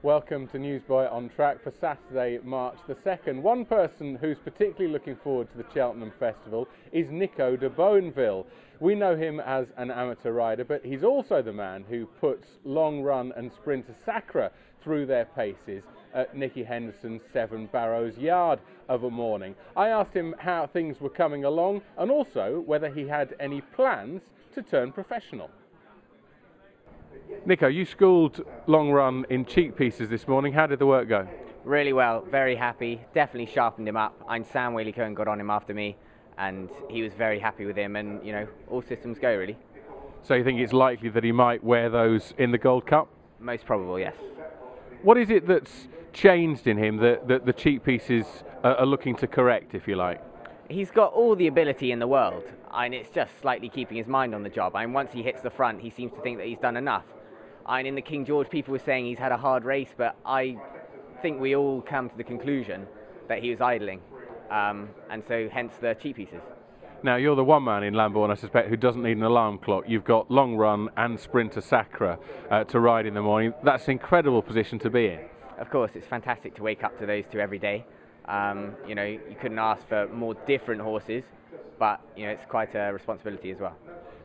Welcome to Newsboy on track for Saturday, March the 2nd. One person who's particularly looking forward to the Cheltenham Festival is Nico De Boinville. We know him as an amateur rider, but he's also the man who puts Long Run and Sprinter Sacre through their paces at Nicky Henderson's Seven Barrows yard of a morning. I asked him how things were coming along and also whether he had any plans to turn professional. Nico, you schooled Long Run in Cheekpieces this morning. How did the work go? Really well, very happy, definitely sharpened him up. Sam Whaley-Cohen got on him after me and he was very happy with him, and all systems go really. So you think it's likely that he might wear those in the Gold Cup? Most probable, yes. What is it that's changed in him that the Cheekpieces are looking to correct, if you like? He's got all the ability in the world, and it's just slightly keeping his mind on the job. Once he hits the front, he seems to think that he's done enough. In the King George, people were saying he's had a hard race, but I think we all come to the conclusion that he was idling, and so hence the Cheekpieces. Now, you're the one man in Lambourne, I suspect, who doesn't need an alarm clock. You've got Long Run and Sprinter Sacre to ride in the morning. That's an incredible position to be in. Of course, it's fantastic to wake up to those two every day. You couldn't ask for more different horses, but it's quite a responsibility as well.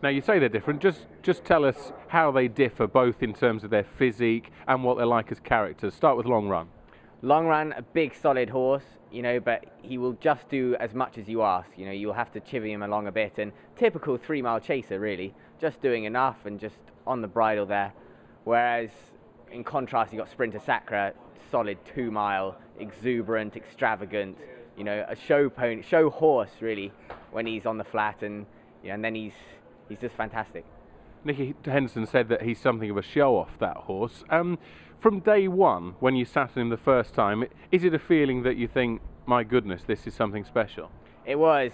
Now, you say they're different. Just tell us how they differ, both in terms of their physique and what they're like as characters. Start with Long Run. Long Run, a big solid horse, but he will just do as much as you ask. You'll have to chivvy him along a bit, and typical 3-mile chaser really, just doing enough and just on the bridle there. Whereas in contrast, you've got Sprinter Sacre, solid 2-mile, exuberant, extravagant, a show horse really when he's on the flat, and then he's just fantastic. Nicky Henderson said that he's something of a show-off, that horse. From day one, when you sat on him the first time, is it a feeling that you think, my goodness, this is something special? It was.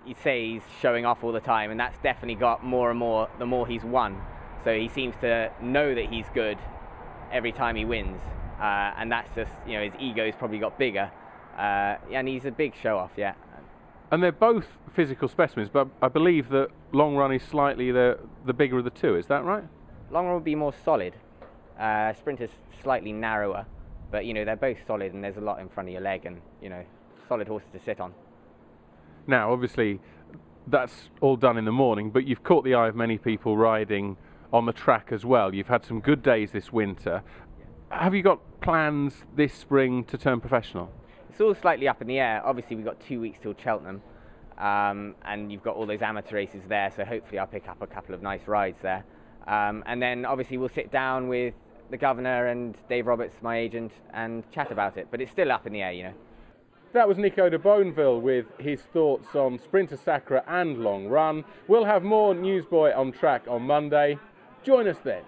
You'd say he's showing off all the time, and that's definitely got more and more the more he's won. So he seems to know that he's good every time he wins, and that's just, his ego's probably got bigger, and he's a big show-off, yeah. And they're both physical specimens, but I believe that Long Run is slightly the bigger of the two, is that right? Long Run would be more solid. Sprinter's slightly narrower, but they're both solid, and there's a lot in front of your leg, and solid horses to sit on. Now, obviously, that's all done in the morning, but you've caught the eye of many people riding on the track as well. You've had some good days this winter. Have you got plans this spring to turn professional? It's all slightly up in the air. Obviously, we've got 2 weeks till Cheltenham, and you've got all those amateur races there, so hopefully I'll pick up a couple of nice rides there. And then obviously we'll sit down with the governor and Dave Roberts, my agent, and chat about it. But it's still up in the air, That was Nico De Boinville with his thoughts on Sprinter Sacre and Long Run. We'll have more Newsboy on track on Monday. Join us then.